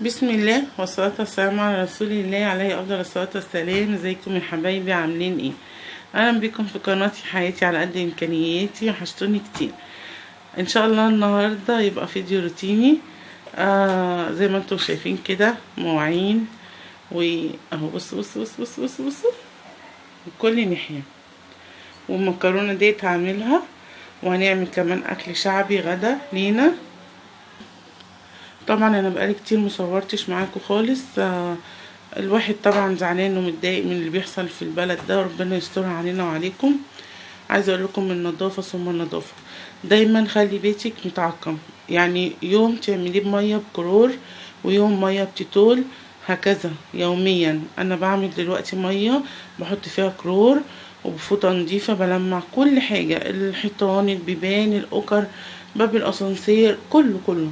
بسم الله والصلاة والسلام على رسول الله عليه أفضل الصلاة والسلام. ازيكم يا حبايبي، عاملين ايه؟ أهلا بكم في قناتي حياتي على قد إمكانياتي، وحشتوني كتير. إن شاء الله النهاردة يبقى فيديو روتيني. زي ما انتم شايفين كده مواعين، واهو بصوا من كل ناحية. والمكرونة ديت هعملها، وهنعمل كمان أكل شعبي غدا لينا. طبعا انا بقالي كتير مصورتش معاكم خالص. الواحد طبعا زعلان ومتضايق من اللي بيحصل في البلد ده، ربنا يسترها علينا وعليكم. عايزه اقول لكم النظافه ثم النظافه. دايما خلي بيتك متعقم، يعني يوم تعمليه بميه بكلور ويوم ميه بتيتول، هكذا يوميا. انا بعمل دلوقتي ميه بحط فيها كلور، وبفوطه نظيفه بلمع كل حاجه، الحيطان، البيبان، الاوكر، باب الاسانسير، كله.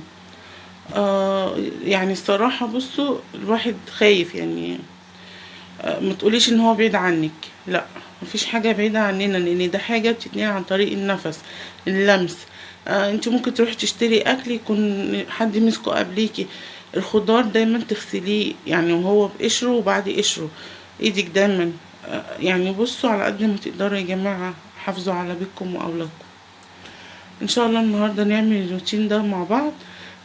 يعني الصراحة بصوا الواحد خايف يعني. ما تقوليش ان هو بعيد عنك، لا، مفيش حاجة بعيدة عننا، لان ده حاجة بتتنقل عن طريق النفس، اللمس. انت ممكن تروحي تشتري اكل يكون حد مسكه قبليكي. الخضار دايما تغسليه يعني وهو بقشره وبعد قشره، ايدك دايما. يعني بصوا على قد ما تقدروا يا جماعة، حافظوا على بيتكم واولادكم. ان شاء الله النهارده نعمل الروتين ده مع بعض.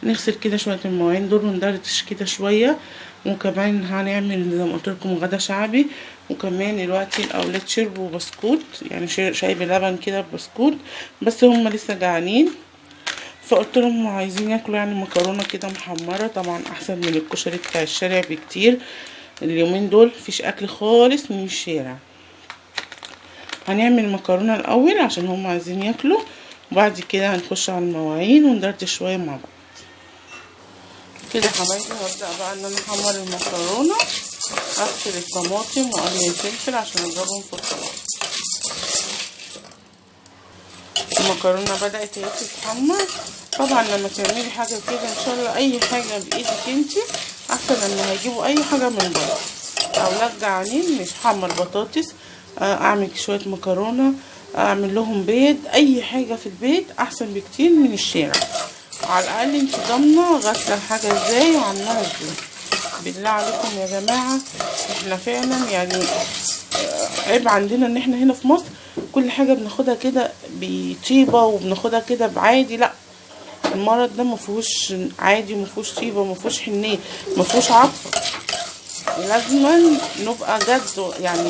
نغسل كده شويه المواعين دول وندردش كده شويه، وكمان هنعمل زي ما قلت لكم غدا شعبي. وكمان دلوقتي الاولاد شربوا بسكوت، يعني شاي بلبن كده بسكوت، بس هم لسه جعانين. فقلت لهم عايزين ياكلوا يعني مكرونه كده محمره، طبعا احسن من الكشري بتاع الشارع بكتير. اليومين دول مفيش اكل خالص من الشارع. هنعمل مكرونه الاول عشان هم عايزين ياكلوا، وبعد كده هنخش على المواعين وندردش شويه مع بعض كده يا حبايبي. هبدأ بقى ان انا احمر المكرونة، اغسل الطماطم واقلي الفلفل عشان اضربهم في الخلاط. المكرونة بدأت اهي تتحمر. طبعا لما تعملي حاجة كده ان شاء الله اي حاجة بايدك انتي احسن لما هيجيبوا اي حاجة من بره. اولاد جعانين، مش حمر بطاطس، اعمل شوية مكرونة، اعمل لهم بيض، اي حاجة في البيت احسن بكتير من الشارع. على الاقل انت ضامنه غاسله الحاجه ازاي وعاملاها ازاي. بالله عليكم يا جماعه، احنا فعلا يعني عيب عندنا ان احنا هنا في مصر كل حاجه بناخدها كده بطيبه وبناخدها كده بعادي. لا، المرض ده مفيهوش عادي، مفيهوش طيبه، مفيهوش حنيه، مفيهوش عطفه. لازم نبقى جد يعني،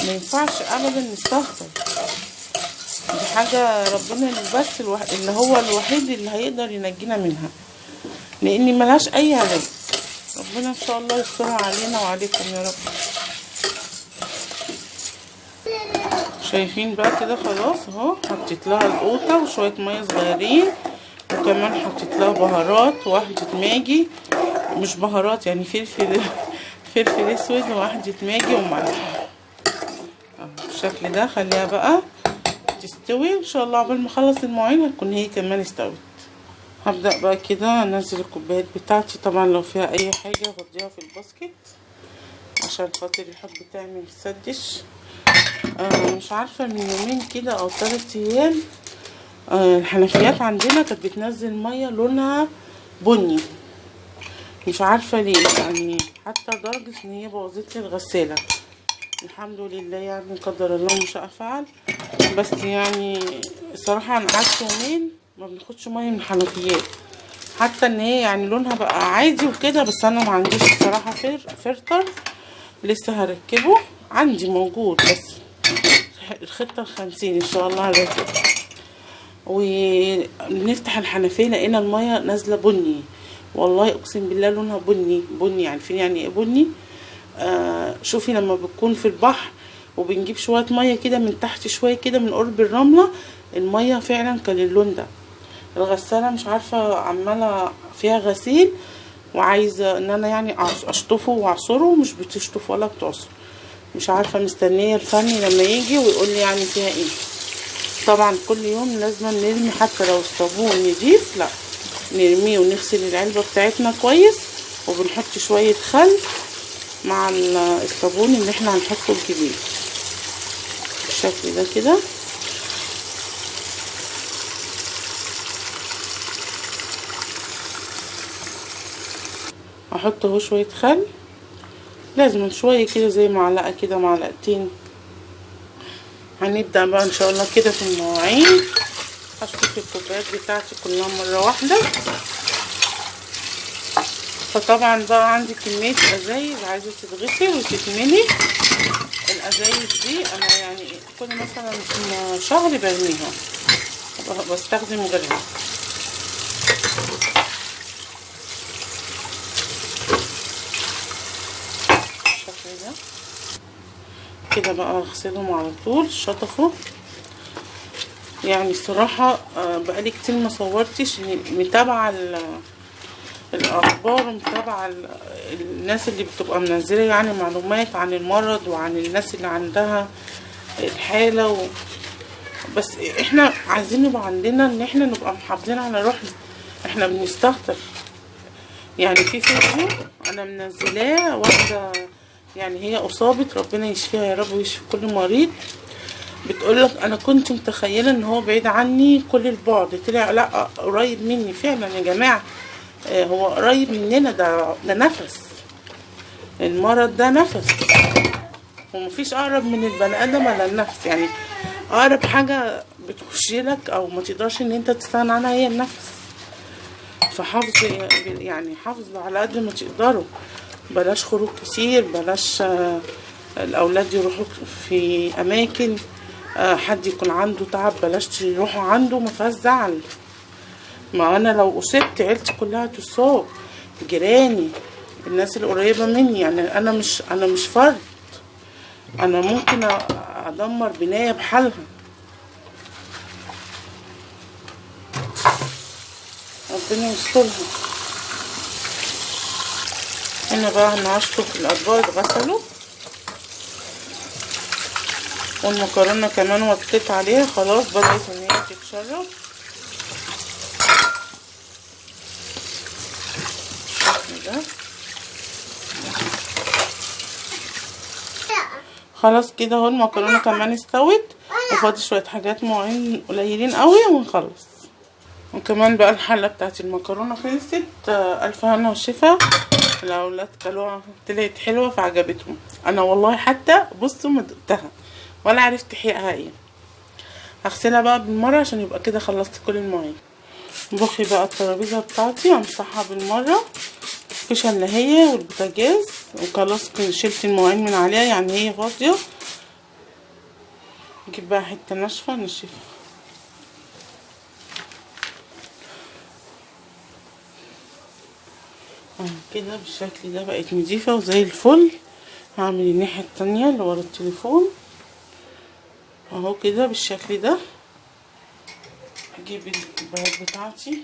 ما ينفعش ابدا نستهتر. دي حاجة ربنا بس اللي هو الوحيد اللي هيقدر ينجينا منها، لان ملهاش اي علاج. ربنا ان شاء الله يسترها علينا وعليكم يا رب. شايفين بقى كده خلاص اهو، حطيت لها القوطة وشوية مية صغيرين، وكمان حطيت لها بهارات وواحدة ماجي، مش بهارات يعني فلفل اسود وواحدة ماجي وملح. اهو بالشكل ده. خليها بقى تستوي ان شاء الله، عقبال ما اخلص المواعين هتكون هي كمان استوت. هبدأ بقى كده انزل الكوبايات بتاعتي، طبعا لو فيها اي حاجة غطيها في الباسكت عشان خاطر الحب بتاعي ما يتسدش. مش عارفة من يومين كده او 3 ايام الحنفيات عندنا كانت بتنزل مية لونها بني، مش عارفة ليه يعني، حتى لدرجة ان هي بوظت لي الغسالة. الحمد لله يعني، قدر الله ما شاء فعل. بس يعني الصراحة انا قعدت يومين ما بناخدش ميه من الحنفيات، حتى ان هي يعني لونها بقى عادي وكده. بس انا ما عنديش الصراحه فلتر، لسه هركبه، عندي موجود بس الخطه 50 ان شاء الله هركبه. ونفتح الحنفيه لقينا الميه نازله بني، والله اقسم بالله لونها بني. عارفين يعني ايه بني؟ شوفي لما بتكون في البحر وبنجيب شويه ميه كده من تحت، شويه كده من قرب الرمله، الميه فعلا كان اللون ده. الغسالة مش عارفة عمالة فيها غسيل، وعايزة ان انا يعني اشطفه واعصره، مش بتشطف ولا بتعصر. مش عارفة، مستنية الفني لما يجي ويقول لي يعني فيها ايه. طبعا كل يوم لازم نرمي، حتى لو الصابون نضيف لا نرميه، ونغسل العلبة بتاعتنا كويس، وبنحط شوية خل مع الصابون اللي احنا هنحطه الكبير بالشكل ده كده. هحط اهو شويه خل، لازم شويه كده زي معلقه كده معلقتين. هنبدا بقى ان شاء الله كده في المواعين. هشطف الكوبايات بتاعتي كلها مره واحده. فطبعا بقى عندي كميه ازايز عايزه تتغسل وتتملي. الازايز دي انا يعني كل مثلا شهر برميها، بستخدم غيرها. بالشكل ده كده بقى اغسلهم على طول شطفوا. يعني الصراحه بقالي كتير ما صورتش، متابعه الاخبار ومتابعه الناس اللي بتبقى منزله يعني معلومات عن المرض وعن الناس اللي عندها الحاله بس احنا عايزين يبقى عندنا ان احنا نبقى محافظين على روحنا. احنا بنستهتر يعني. في فيديو انا منزلاه واحده يعني هي اصابت، ربنا يشفيها يا رب ويشفي كل مريض، بتقولك انا كنت متخيله ان هو بعيد عني كل البعد، طلع لا قريب مني فعلا يا جماعه. هو قريب مننا، ده نفس. المرض ده نفس، ومفيش اقرب من البني ادم على النفس. يعني اقرب حاجه بتخشلك او ما تقدرش ان انت تستغنى عنها هي النفس. فحافظ يعني حافظوا على قد ما تقدروا، بلاش خروج كتير، بلاش الاولاد يروحوا في اماكن حد يكون عنده تعب بلاش تروحوا عنده، ما فيهاش زعل. ما انا لو اصبت عيلتي كلها تصاب، جيراني، الناس القريبه مني. يعني انا مش فرد، انا ممكن ادمر بنايه بحالها. ربنا يسترها. هنا بقى انا هشطف الاطباق اتغسلوا، والمكرونه كمان وطيت عليها خلاص بدات ان هي تتشرب. ده خلاص كده اهو المكرونه كمان استوت، وفاضل شويه حاجات معين قليلين قوي ونخلص. وكمان بقى الحله بتاعت المكرونه خلصت. الف هنا وشفا. الاولاد كلوها طلعت حلوه فعجبتهم. انا والله حتى بصوا ما دقتها ولا عرفت حقها ايه. هغسلها بقى بالمره عشان يبقى كده خلصت كل المواعين. بخي بقى الترابيزه بتاعتي امسحها بالمره، مفيش الا هي والبوتاجاز، وخلاص شلت المواعين من عليها يعني هي فاضيه. نجيب بقى حته ناشفه نشفها كده بالشكل ده، بقت نضيفه وزي الفل. هعمل الناحيه التانية اللي ورا التليفون اهو كده بالشكل ده. اجيب الكوبايات بتاعتي.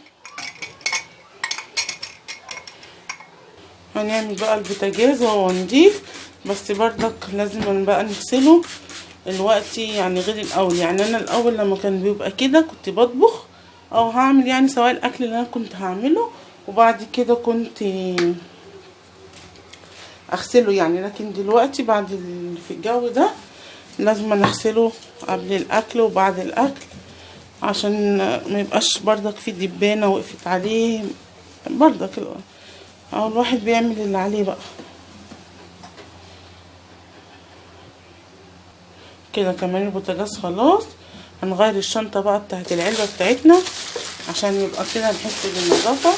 هنعمل بقى البوتاجاز وهو نضيف، بس بردك لازم بقى نغسله دلوقتي يعني غير الاول. يعني انا الاول لما كان بيبقى كده كنت بطبخ او هعمل يعني سواء الاكل اللي انا كنت هعمله وبعد كده كنت اغسله يعني. لكن دلوقتي بعد في الجو ده لازم نغسله قبل الاكل وبعد الاكل عشان ما يبقاش بردك في دبانه وقفت عليه. بردك او الواحد بيعمل اللي عليه بقى كده. كمان البوتاجاز خلاص. هنغير الشنطه بقى بتاعت العلبه بتاعتنا عشان يبقى كده نحس بالنظافه.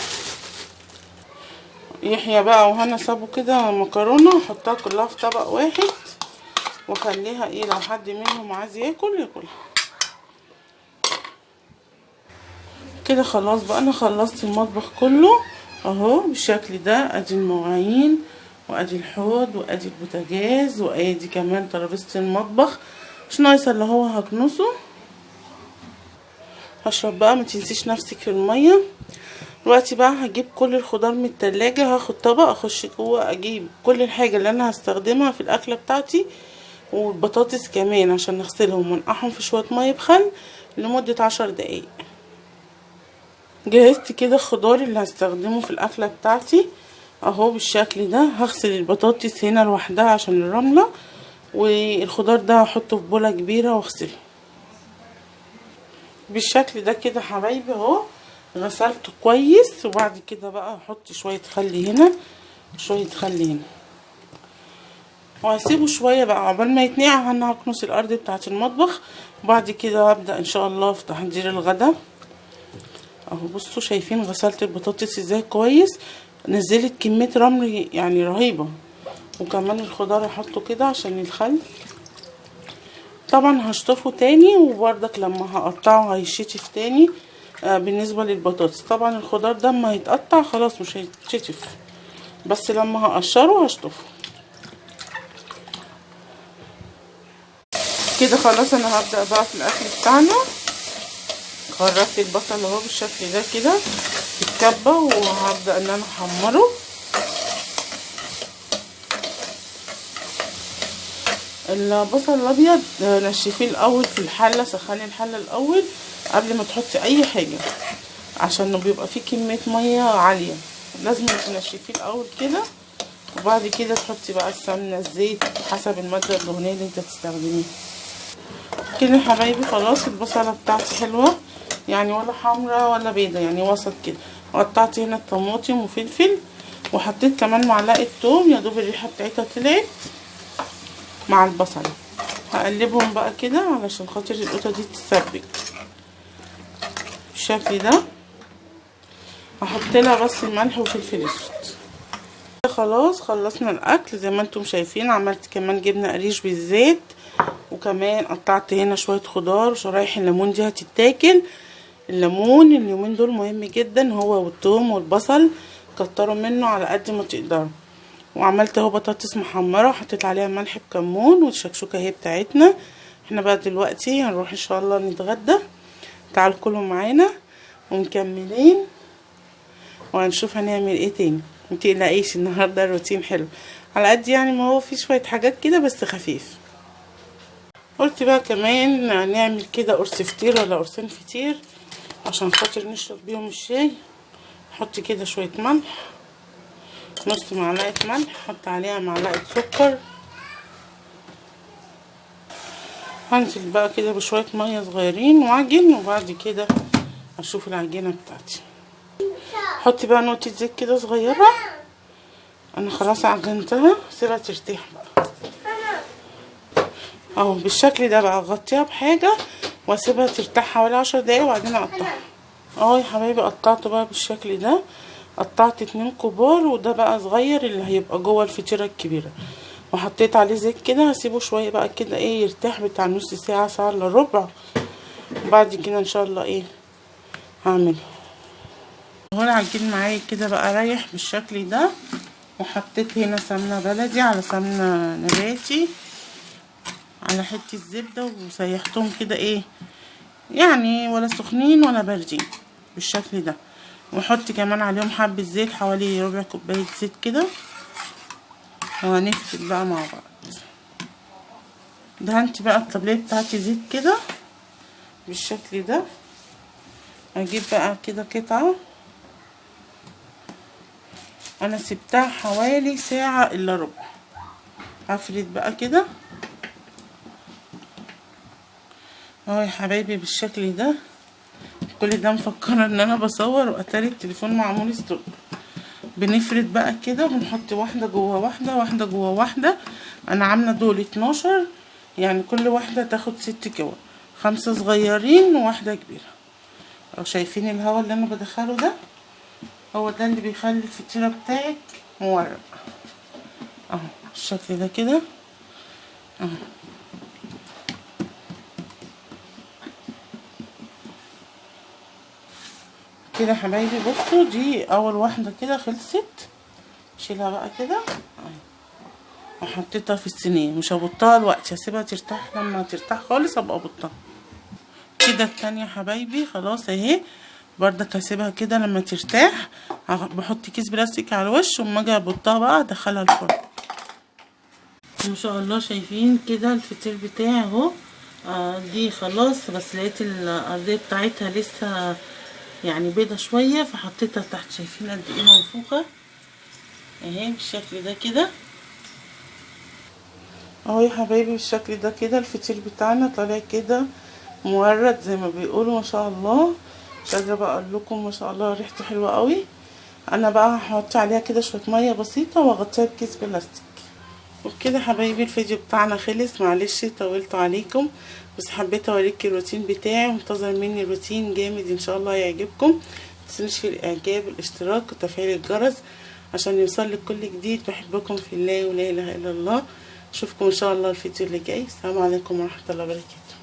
يحيى بقى وهنا سابوا كده مكرونه، احطها كلها في طبق واحد واخليها ايه لو حد منهم عايز ياكلها. كده خلاص بقى انا خلصت المطبخ كله اهو بالشكل ده. ادي المواعين وادي الحوض وادي البوتاجاز وادي كمان ترابيزه المطبخ، مش ناقصه اللي هو هكنسه. هشرب بقى، ما تنسيش نفسك في الميه. دلوقتي بقى هجيب كل الخضار من التلاجة، هاخد طبق اخش جوه اجيب كل الحاجه اللي انا هستخدمها في الاكله بتاعتي والبطاطس كمان عشان نغسلهم ونقعهم في شويه ميه بخل لمده 10 دقايق. جهزت كده الخضار اللي هستخدمه في الاكله بتاعتي اهو بالشكل ده. هغسل البطاطس هنا لوحدها عشان الرمله، والخضار ده هحطه في بوله كبيره واغسله بالشكل ده كده حبايبي اهو. غسلته كويس وبعد كده بقى هحط شويه خل هنا شويه خل هنا، وهسيبه شويه بقى عقبال ما يتنقع. انا هكنس الارض بتاعه المطبخ، وبعد كده هبدا ان شاء الله في تحضير الغدا. اهو بصوا شايفين غسلت البطاطس ازاي كويس، نزلت كميه رمل يعني رهيبه. وكمان الخضار هحطه كده عشان الخل. طبعا هشطفه تاني، وبرضك لما هقطعه هيشطف تاني. بالنسبه للبطاطس طبعا الخضار ده اما هيتقطع خلاص مش هيتشطف، بس لما هقشره هشطفه كده. خلاص انا هبدا بقى في الاكل بتاعنا. خرجت البصل اهو بالشكل ده كده في الكبه، وهبدا ان انا احمره. البصل الابيض نشفيه الاول في الحله، سخني الحله الاول قبل ما تحطي اي حاجه، عشان بيبقى فيه كميه ميه عاليه، لازم تنشفيه الاول كده. وبعد كده تحطي بقى السمنه الزيت حسب الماده الدهنيه اللي انت تستخدميها. كده يا حبايبي خلاص البصله بتاعتي حلوه، يعني ولا حمرا ولا بيضه، يعني وسط كده. وقطعت هنا الطماطم وفلفل، وحطيت كمان معلقه توم، يا دوب الريحه بتاعتها طلعت مع البصل. هقلبهم بقى كده علشان خاطر القطه دي تتسبك بالشكل ده. هحط لها بس الملح وفلفل اسود. خلاص خلصنا الاكل زي ما انتم شايفين. عملت كمان جبنه قريش بالزيت، وكمان قطعت هنا شويه خضار. شرايح الليمون دي هتتاكل. الليمون اليومين دول مهم جدا، هو والثوم والبصل، كتروا منه على قد ما تقدروا. وعملت اهو بطاطس محمره وحطيت عليها ملح بكمون، والشكشوكه اهي بتاعتنا. احنا بقى دلوقتي هنروح ان شاء الله نتغدى. تعالوا كلوا معانا ومكملين، وهنشوف هنعمل ايه تاني. متقلقيش النهارده الروتين حلو على قد يعني ما هو في شويه حاجات كده بس خفيف. قلت بقى كمان نعمل كده قرص فطير ولا قرصين فطير عشان خاطر نشرب بيهم الشاي. نحط كده شويه ملح، نص معلقه ملح، نحط عليها معلقه سكر. هنزل بقى كده بشويه ميه صغيرين واعجن، وبعد كده اشوف العجينه بتاعتي. حطي بقى نقطه زيت كده صغيره. انا خلاص عجنتها، سيبها ترتاح بقى اهو بالشكل ده. بقى اغطيها بحاجه واسيبها ترتاح حوالي 10 دقايق وبعدين اقطعها. اهو يا حبايبي قطعته بقى بالشكل ده. قطعت 2 كبار، وده بقى صغير اللي هيبقى جوه الفطيره الكبيره. وحطيت عليه زيت كده. هسيبه شويه بقى كده ايه يرتاح بتاع نص ساعه، ساعه الا ربع. وبعد كده ان شاء الله ايه هعمله. اهو العجين معايا كده بقى رايح بالشكل ده. وحطيت هنا سمنه بلدي على سمنه نباتي على حته زبده، وسيحتهم كده ايه يعني ولا سخنين ولا باردين بالشكل ده. وحط كمان عليهم حبه زيت، حوالي ربع كوبايه زيت كده. وهنفتت بقى مع بعض. دهنت بقى الطبلية بتاعتي زيت كده بالشكل ده. هجيب بقى كده قطعه. انا سبتها حوالي ساعه الا ربع. هفرد بقى كده اهو يا حبايبي بالشكل ده. كل ده مفكره ان انا بصور واتاري التليفون معمول ستوب. بنفرد بقى كده وبنحط واحده جوه واحده، واحده جوه واحده. انا عامله دول 12، يعني كل واحده تاخد 6 كور، 5 صغيرين وواحده كبيره. لو شايفين الهواء اللي انا بدخله ده، هو ده اللي بيخلي الفطيره بتاعك مورق اهو بالشكل ده كده اهو. كده يا حبايبي بصوا، دي اول واحده كده خلصت. شيلها بقى كده اهي، وحطيتها في الصينيه. مش هبطها دلوقتي، هسيبها ترتاح. لما ترتاح خالص ابقى ابطها. كده التانية يا حبايبي خلاص اهي. بردك هسيبها كده لما ترتاح. بحط كيس بلاستيك على الوش، وما اجي ابطها بقى ادخلها الفرن. ما شاء الله شايفين كده الفطير بتاعي اهو. دي خلاص، بس لقيت الارضيه بتاعتها لسه يعني بيضه شويه، فحطيتها تحت. شايفين قد ايه منفوخه اهي بالشكل ده كده اهو يا حبايبي. بالشكل ده كده الفطير بتاعنا طالع كده مورد زي ما بيقولوا. ما شاء الله مش قادره بقى اقول لكم، ما شاء الله ريحته حلوه قوي. انا بقى هحط عليها كده شويه ميه بسيطه واغطيها بكيس بلاستيك. وبكده حبايبي الفيديو بتاعنا خلص، معلش طولت عليكم، بس حبيت اوريكم الروتين بتاعي، منتظر مني روتين جامد ان شاء الله يعجبكم. متنسوش في الاعجاب والاشتراك وتفعيل الجرس عشان يوصلك كل جديد. بحبكم في الله ولا اله الا الله. اشوفكم ان شاء الله الفيديو اللي جاي. السلام عليكم ورحمه الله وبركاته.